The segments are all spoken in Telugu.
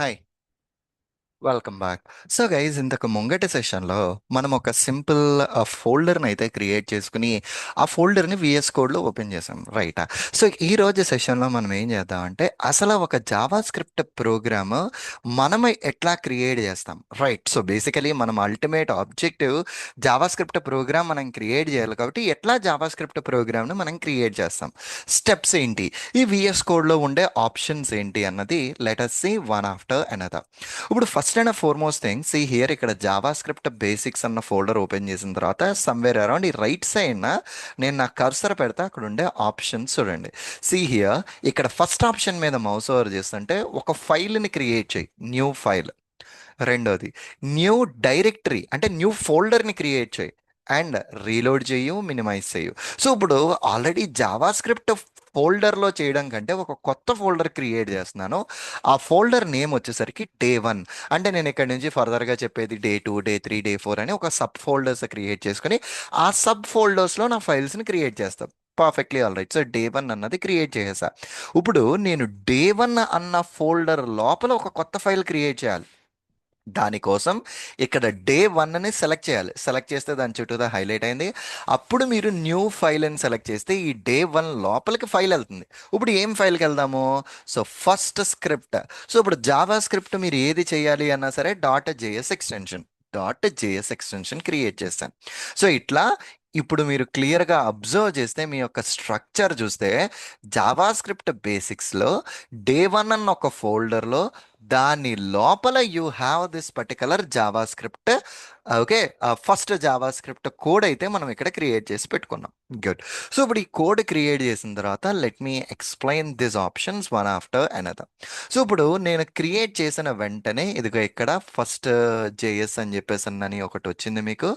Hi, welcome back. So guys, ఇంతకు ముంగటి సెషన్లో మనం ఒక సింపుల్ ఫోల్డర్ని అయితే క్రియేట్ చేసుకుని ఆ ఫోల్డర్ని విఎస్ కోడ్లో ఓపెన్ చేసాం, రైటా? సో ఈ రోజు సెషన్లో మనం ఏం చేద్దామంటే అసలు ఒక జావా స్క్రిప్ట్ ప్రోగ్రామ్ మనం ఎట్లా క్రియేట్ చేస్తాం, రైట్? సో బేసికలీ మనం ultimate objective JavaScript program మనం క్రియేట్ చేయాలి కాబట్టి ఎట్లా జావా స్క్రిప్ట్ ప్రోగ్రామ్ను మనం క్రియేట్ చేస్తాం, స్టెప్స్ ఏంటి, ఈ విఎస్ కోడ్లో ఉండే ఆప్షన్స్ ఏంటి అన్నది let us see one after another. ఇప్పుడు first and foremost thing, see here, ఇక్కడ జావా స్క్రిప్ట్ బేసిక్స్ అన్న ఫోల్డర్ ఓపెన్ చేసిన తర్వాత సమ్వేర్ అరౌండ్ ఈ రైట్ సైడ్ నేను నా కర్సర్ పెడతా, అక్కడ ఉండే ఆప్షన్స్ చూడండి. సీ హియర్, ఇక్కడ ఫస్ట్ ఆప్షన్ మీద మౌస్ ఓవర్ చేస్తుంటే ఒక ఫైల్ని క్రియేట్ చేయి, న్యూ ఫైల్. రెండోది, న్యూ డైరెక్టరీ అంటే న్యూ ఫోల్డర్ని క్రియేట్ చేయి అండ్ రీలోడ్ చేయు, మినిమైజ్ చేయు. సో ఇప్పుడు ఆల్రెడీ జావా స్క్రిప్ట్ ఫోల్డర్లో చేయడం కంటే ఒక కొత్త ఫోల్డర్ క్రియేట్ చేస్తున్నాను. ఆ ఫోల్డర్ నేమ్ వచ్చేసరికి డే 1. అంటే నేను ఇక్కడ నుంచి ఫర్దర్గా చెప్పేది డే 2, డే 3, డే 4 అని ఒక సబ్ ఫోల్డర్స్ క్రియేట్ చేసుకుని ఆ సబ్ ఫోల్డర్స్లో నా ఫైల్స్ని క్రియేట్ చేస్తాను. Perfectly all right. So day 1 అన్నది క్రియేట్ చేసేసా. ఇప్పుడు నేను డే 1 అన్న ఫోల్డర్ లోపల ఒక కొత్త ఫైల్ క్రియేట్ చేయాలి. దానికోసం ఇక్కడ డే 1ని సెలెక్ట్ చేయాలి. సెలెక్ట్ చేస్తే దాని చుట్టూదా హైలైట్ అయింది. అప్పుడు మీరు న్యూ ఫైల్ అని సెలెక్ట్ చేస్తే ఈ డే 1 లోపలికి ఫైల్ వెళ్తుంది. ఇప్పుడు ఏం ఫైల్కి వెళ్దాము? So first script. సో ఇప్పుడు జావా స్క్రిప్ట్ మీరు ఏది చేయాలి అన్నా సరే డాట్ జేఎస్ ఎక్స్టెన్షన్ క్రియేట్ చేస్తాను. సో ఇట్లా ఇప్పుడు మీరు క్లియర్గా అబ్జర్వ్ చేస్తే మీ యొక్క స్ట్రక్చర్ చూస్తే జావా స్క్రిప్ట్ బేసిక్స్లో డే 1 అన్న ఒక ఫోల్డర్లో దాని లోపల you have this particular Java script. Okay, first Java script code అయితే మనం ఇక్కడ క్రియేట్ చేసి పెట్టుకున్నాం. గుడ్. సో ఇప్పుడు ఈ కోడ్ క్రియేట్ చేసిన తర్వాత let me explain this options one after another. So ఇప్పుడు నేను క్రియేట్ చేసిన వెంటనే ఇదిగో ఇక్కడ ఫస్ట్ జేఎస్ అని చెప్పేసి అని ఒకటి వచ్చింది మీకు,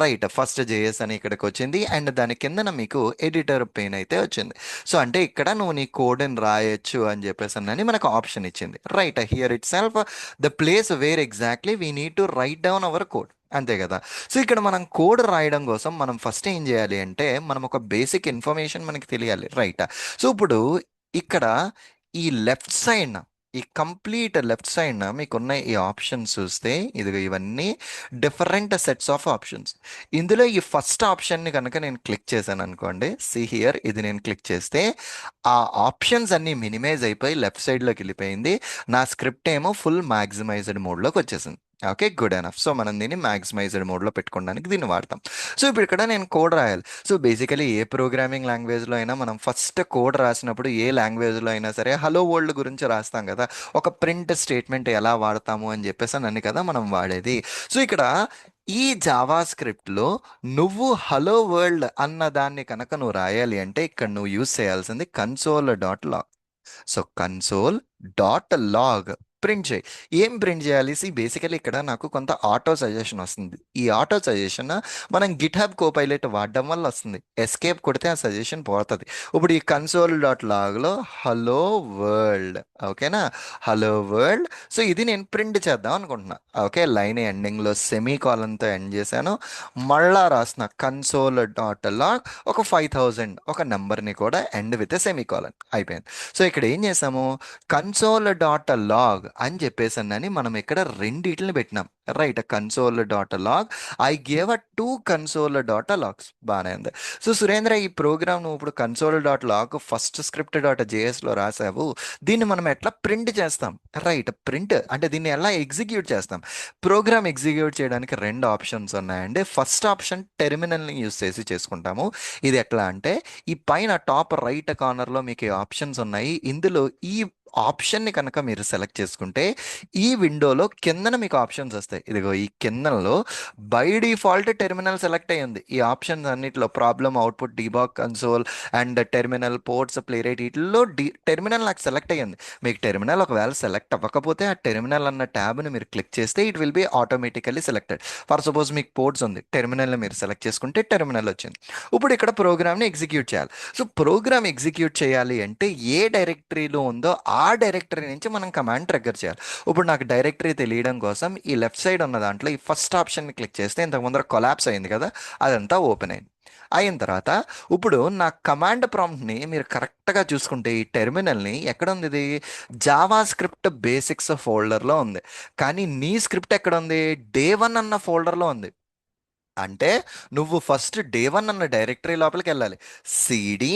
రైట్? ఫస్ట్ జేఎస్ అని ఇక్కడికి వచ్చింది అండ్ దాని కిందన మీకు ఎడిటర్ పెయిన్ అయితే వచ్చింది. సో అంటే ఇక్కడ నువ్వు నీ కోడ్ని రాయొచ్చు అని చెప్పేసి అని మనకు ఆప్షన్ ఇచ్చింది, right? Here it self the place where exactly we need to right down hour code, అంతే కదా? సో ఇక్కడ మనం కోడ్ రాయడం కోసం మనం ఫస్ట్ ఏం చేయాలి అంటే మనం ఒక బేసిక్ ఇన్ఫర్మేషన్ మనకి తెలియాలి, రైట్? సో ఇప్పుడు ఇక్కడ ఈ లెఫ్ట్ సైడ్, ఈ కంప్లీట్ లెఫ్ట్ సైడ్ మీకున్న ఈ ఆప్షన్స్ చూస్తే ఇదిగో ఇవన్నీ డిఫరెంట్ సెట్స్ ఆఫ్ ఆప్షన్స్. ఇందులో ఈ ఫస్ట్ ఆప్షన్ని కనుక నేను క్లిక్ చేశాను అనుకోండి, సి హియర్, ఇది నేను క్లిక్ చేస్తే ఆ ఆప్షన్స్ అన్నీ మినిమైజ్ అయిపోయి లెఫ్ట్ సైడ్లోకి వెళ్ళిపోయింది. నా స్క్రిప్ట్ ఏమో ఫుల్ మ్యాక్సిమైజ్డ్ మోడ్లోకి వచ్చేసింది. Okay, good enough. సో మనం దీన్ని మ్యాక్సిమైజ్డ్ మోడ్లో పెట్టుకోవడానికి దీన్ని వాడతాం. సో ఇప్పుడు ఇక్కడ నేను కోడ్ రాయాలి. సో బేసికలీ ఏ ప్రోగ్రామింగ్ లాంగ్వేజ్లో అయినా మనం ఫస్ట్ కోడ్ రాసినప్పుడు ఏ లాంగ్వేజ్లో అయినా సరే హలో వరల్డ్ గురించి రాస్తాం కదా, ఒక ప్రింట్ స్టేట్మెంట్ ఎలా వాడతాము అని చెప్పేసి అని కదా మనం వాడేది. సో ఇక్కడ ఈ జావా స్క్రిప్ట్లో నువ్వు హలో వరల్డ్ అన్న దాన్ని కనుక నువ్వు రాయాలి అంటే ఇక్కడ నువ్వు యూజ్ చేయాల్సింది కన్సోల్.లాగ్. సో కన్సోల్.లాగ్ ప్రింట్ చేయి. ఏం ప్రింట్ చేయాలి? బేసికలీ ఇక్కడ నాకు కొంత ఆటో సజెషన్ వస్తుంది. ఈ ఆటో సజెషన్ మనం గిట్ హబ్ కోపైలట్ వాడడం వల్ల వస్తుంది. ఎస్కేప్ కొడితే ఆ సజెషన్ పోతుంది. ఇప్పుడు ఈ కన్సోల్.లాగ్లో హలో వరల్డ్, ఓకేనా? Hello world. సో ఇది నేను ప్రింట్ చేద్దాం అనుకుంటున్నా. ఓకే, లైన్ ఎండింగ్లో సెమీ కాలన్తో ఎండ్ చేశాను. మళ్ళా రాసిన కన్సోల్.లాగ్ ఒక 5000 ఒక నెంబర్ని కూడా ఎండ్ విత్ సెమీ కాలన్ అయిపోయింది. సో ఇక్కడ ఏం చేసాము? కన్సోల్.లాగ్ అని చెప్పేసి మనం ఇక్కడ రెండిటిని పెట్టినాం, right? Console log, I gave a 2 console logs. బాగానే ఉంది. సో సురేంద్ర, ఈ ప్రోగ్రామ్ నువ్వు ఇప్పుడు కన్సోల్.లాగ్ ఫస్ట్ స్క్రిప్ట్.js లో రాసావు, దీన్ని మనం ఎట్లా ప్రింట్ చేస్తాం? రైట్, ప్రింట్ అంటే దీన్ని ఎలా ఎగ్జిక్యూట్ చేస్తాం? ప్రోగ్రామ్ ఎగ్జిక్యూట్ చేయడానికి రెండు ఆప్షన్స్ ఉన్నాయండి. ఫస్ట్ ఆప్షన్ టెర్మినల్ని యూస్ చేసి చేసుకుంటాము. ఇది ఎట్లా అంటే ఈ పైన టాప్ రైట్ కార్నర్లో మీకు ఈ ఆప్షన్స్ ఉన్నాయి. ఇందులో ఈ ఆప్షన్ని కనుక మీరు సెలెక్ట్ చేసుకుంటే ఈ విండోలో కిందన మీకు ఆప్షన్స్ వస్తాయి. ఇదిగో ఈ కిందనలో బై డిఫాల్ట్ టెర్మినల్ సెలెక్ట్ అయ్యింది. ఈ ఆప్షన్స్ అన్నిటిలో problem, output, debug, console and terminal, ports, play rate, వీటిల్లో టెర్మినల్ నాకు సెలెక్ట్ అయ్యింది. మీకు టెర్మినల్ ఒకవేళ సెలెక్ట్ అవ్వకపోతే ఆ టెర్మినల్ అన్న ట్యాబ్ని మీరు క్లిక్ చేస్తే it will be automatically selected. For suppose మీకు పోర్ట్స్ ఉంది, టెర్మినల్ని మీరు సెలెక్ట్ చేసుకుంటే టెర్మినల్ వచ్చింది. ఇప్పుడు ఇక్కడ ప్రోగ్రామ్ని ఎగ్జిక్యూట్ చేయాలి. సో ప్రోగ్రామ్ ఎగ్జిక్యూట్ చేయాలి అంటే ఏ డైరెక్టరీలో ఉందో ఆ ఆ డైరెక్టరీ నుంచి మనం కమాండ్ ట్రిగ్గర్ చేయాలి. ఇప్పుడు నాకు డైరెక్టరీ తెలియడం కోసం ఈ లెఫ్ట్ సైడ్ ఉన్న దాంట్లో ఈ ఫస్ట్ ఆప్షన్ని క్లిక్ చేస్తే ఇంతకు ముందర కొలాప్స్ అయింది కదా, అదంతా ఓపెన్ అయింది. అయిన తర్వాత ఇప్పుడు నా కమాండ్ ప్రాంప్ట్ని మీరు కరెక్ట్గా చూసుకుంటే ఈ టెర్మినల్ని ఎక్కడ ఉంది, ఇది జావా స్క్రిప్ట్ బేసిక్స్ ఫోల్డర్లో ఉంది. కానీ నీ స్క్రిప్ట్ ఎక్కడ ఉంది, డే 1 అన్న ఫోల్డర్లో ఉంది. అంటే నువ్వు ఫస్ట్ డే 1 అన్న డైరెక్టరీ లోపలికి వెళ్ళాలి. CD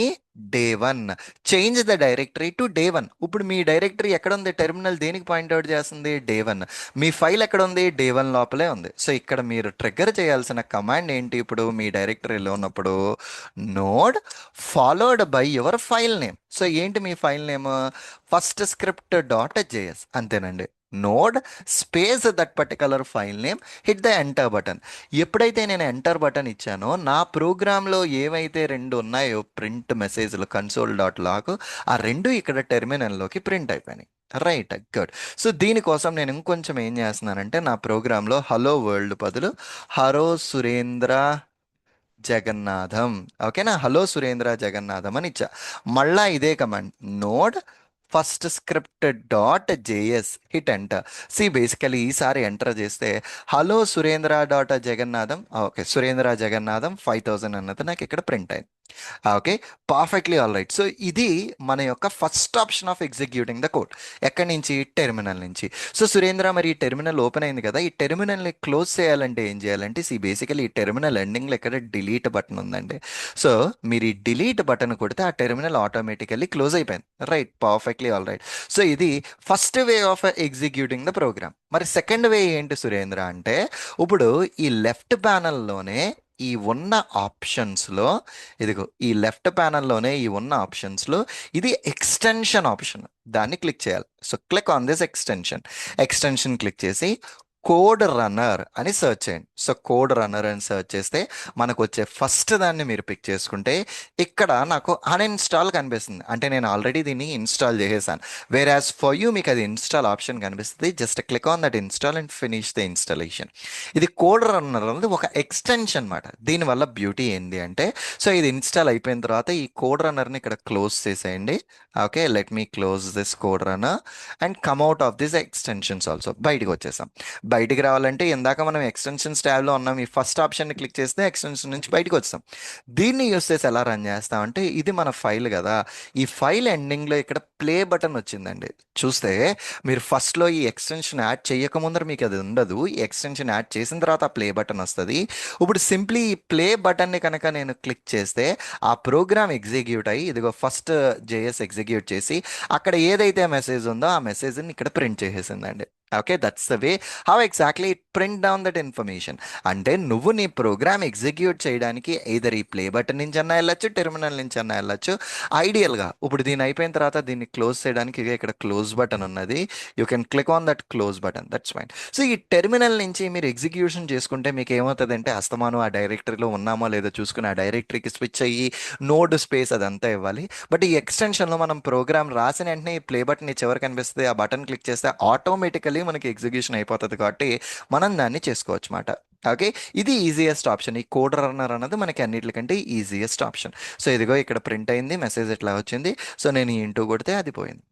day 1, change the directory to day 1. ఇప్పుడు మీ డైరెక్టరీ ఎక్కడ ఉంది, టెర్మినల్ దేనికి పాయింట్అవుట్ చేస్తుంది, డే 1. మీ ఫైల్ ఎక్కడ ఉంది, డే 1 లోపలే ఉంది. సో ఇక్కడ మీరు ట్రిగ్గర్ చేయాల్సిన కమాండ్ ఏంటి, ఇప్పుడు మీ డైరెక్టరీలో ఉన్నప్పుడు node followed by your file name. So ఏంటి మీ file name, first script dot JS, అంతేనండి. Node space that particular file name, hit the enter button. ఎప్పుడైతే నేను ఎంటర్ బటన్ ఇచ్చానో నా ప్రోగ్రాంలో ఏవైతే రెండు ఉన్నాయో ప్రింట్ మెసేజ్లు కన్సోల్ డాట్ లాగ్, ఆ రెండు ఇక్కడ టెర్మినల్లోకి ప్రింట్ అయిపోయినాయి. Right, good. సో దీనికోసం నేను ఇంకొంచెం ఏం చేస్తున్నానంటే నా ప్రోగ్రాంలో హలో వరల్డ్ బదులు హరో సురేంద్ర జగన్నాథం, ఓకేనా, హలో సురేంద్ర జగన్నాథం అని ఇచ్చా. మళ్ళా ఇదే command node first script dot JS, hit enter. See basically ఈసారి ఎంటర్ చేస్తే hello Surendra dot Jagannatham, okay, Surendra Jagannatham 5000 అన్నది నాకు ఇక్కడ ప్రింట్ అయింది. Okay, perfectly all right. So ఇది మన యొక్క first option of executing the code. ఎక్కడి నుంచి, టెర్మినల్ నుంచి. సో సురేంద్ర, మరి ఈ టెర్మినల్ ఓపెన్ అయింది కదా, ఈ టెర్మినల్ని క్లోజ్ చేయాలంటే ఏం చేయాలంటే, బేసికలీ ఈ టెర్మినల్ ఎండింగ్లో ఇక్కడ డిలీట్ బటన్ ఉందండి. సో మీరు ఈ డిలీట్ బటన్ కొడితే ఆ టెర్మినల్ ఆటోమేటికల్లీ క్లోజ్ అయిపోయింది. Right, perfectly all right. So ఇది first way of executing the program. మరి సెకండ్ వే ఏంటి సురేంద్ర అంటే, ఇప్పుడు ఈ లెఫ్ట్ ప్యానల్లోనే ఈ ఉన్న ఆప్షన్స్లో, ఇదిగో ఈ లెఫ్ట్ ప్యానల్లోనే ఈ ఉన్న ఆప్షన్స్లో ఇది ఎక్స్టెన్షన్ ఆప్షన్, దాన్ని క్లిక్ చేయాలి. So click on this extension. Extension click చేసి కోడ్ రన్నర్ అని సెర్చ్ చేయండి. సో కోడ్ రన్నర్ అని సెర్చ్ చేస్తే మనకు వచ్చే ఫస్ట్ దాన్ని మీరు పిక్ చేసుకుంటే ఇక్కడ నాకు అన్ఇన్స్టాల్ కనిపిస్తుంది. అంటే నేను ఆల్రెడీ దీన్ని ఇన్స్టాల్ చేసేసాను. వేర్ యాజ్ ఫర్ యూ మీకు అది ఇన్స్టాల్ ఆప్షన్ కనిపిస్తుంది. Just click on that install and finish the installation. ఇది కోడ్ రన్నర్ అనేది ఒక ఎక్స్టెన్షన్ అనమాట. దీనివల్ల బ్యూటీ ఏంటి అంటే, సో ఇది ఇన్స్టాల్ అయిపోయిన తర్వాత ఈ కోడ్ రన్నర్ని ఇక్కడ క్లోజ్ చేసేయండి. Okay, let me close this code runner and come out of this extensions also. బయటకు వచ్చేసాం. బయటికి రావాలంటే ఇందాక మనం ఎక్స్టెన్షన్స్ ట్యాబ్లో ఉన్నాం, ఈ ఫస్ట్ ఆప్షన్ని క్లిక్ చేస్తే ఎక్స్టెన్షన్ నుంచి బయటకు వచ్చాం. దీన్ని యూస్ చేసి ఎలా రన్ చేస్తామంటే, ఇది మన ఫైల్ కదా, ఈ ఫైల్ ఎండింగ్లో ఇక్కడ ప్లే బటన్ వచ్చిందండి. చూస్తే మీరు ఫస్ట్లో ఈ ఎక్స్టెన్షన్ యాడ్ చేయకముందర మీకు అది ఉండదు, ఈ ఎక్స్టెన్షన్ యాడ్ చేసిన తర్వాత ఆ ప్లే బటన్ వస్తుంది. ఇప్పుడు సింప్లీ ఈ ప్లే బటన్ని కనుక నేను క్లిక్ చేస్తే ఆ ప్రోగ్రామ్ ఎగ్జిక్యూట్ అయ్యి, ఇదిగో ఫస్ట్ జేఎస్ ఎగ్జిక్యూట్ చేసి అక్కడ ఏదైతే మెసేజ్ ఉందో ఆ మెసేజ్ని ఇక్కడ ప్రింట్ చేసేసిందండి. Okay, that's the way how exactly it print down that information. అంటే నువ్వు నీ ప్రోగ్రామ్ ఎగ్జిక్యూట్ చేయడానికి ఎయిదర్ ఈ ప్లే బటన్ నుంచి అన్నా వెళ్ళచ్చు, టెర్మినల్ నుంచి అన్నా వెళ్ళచ్చు. ఐడియల్గా ఇప్పుడు దీని అయిపోయిన తర్వాత దీన్ని క్లోజ్ చేయడానికి ఇక్కడ క్లోజ్ బటన్ ఉన్నది. You can click on that close button, that's fine. So ఈ టెర్మినల్ నుంచి మీరు ఎగ్జిక్యూషన్ చేసుకుంటే మీకు ఏమవుతుందంటే, అస్తమానం ఆ డైరెక్టరీలో ఉన్నామో లేదో చూసుకుని ఆ డైరెక్టరీకి స్విచ్ అయ్యి నోడ్ స్పేస్ అదంతా ఇవ్వాలి. బట్ ఈ ఎక్స్టెన్షన్లో మనం ప్రోగ్రామ్ రాసిన వెంటనే ఈ ప్లే బటన్ చివరి కనిపిస్తుంది, ఆ బటన్ క్లిక్ చేస్తే ఆటోమేటికలీ మనకి ఎగ్జిక్యూషన్ అయిపోతుంది. కాబట్టి మనం దాన్ని చేసుకోవచ్చు అన్నమాట. ఓకే, ఇది ఈజియెస్ట్ ఆప్షన్. ఈ కోడ్ రన్నర్ అన్నది మనకి అన్నిటికంటే ఈజియెస్ట్ ఆప్షన్. సో ఇదిగో ఇక్కడ ప్రింట్ అయింది, మెసేజ్ ఎట్లా వచ్చింది. సో నేను ఈ ఇంటూ కొడితే అది పోయింది.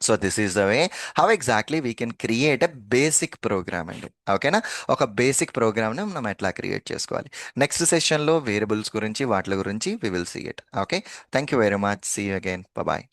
So this is the way how exactly we can create a basic program అండి. ఓకేనా, ఒక బేసిక్ ప్రోగ్రామ్ని మనం ఎట్లా క్రియేట్ చేసుకోవాలి. నెక్స్ట్ సెషన్లో వేరియబుల్స్ గురించి వాటి గురించి we will see it. Okay, thank you very much, see you again, bye.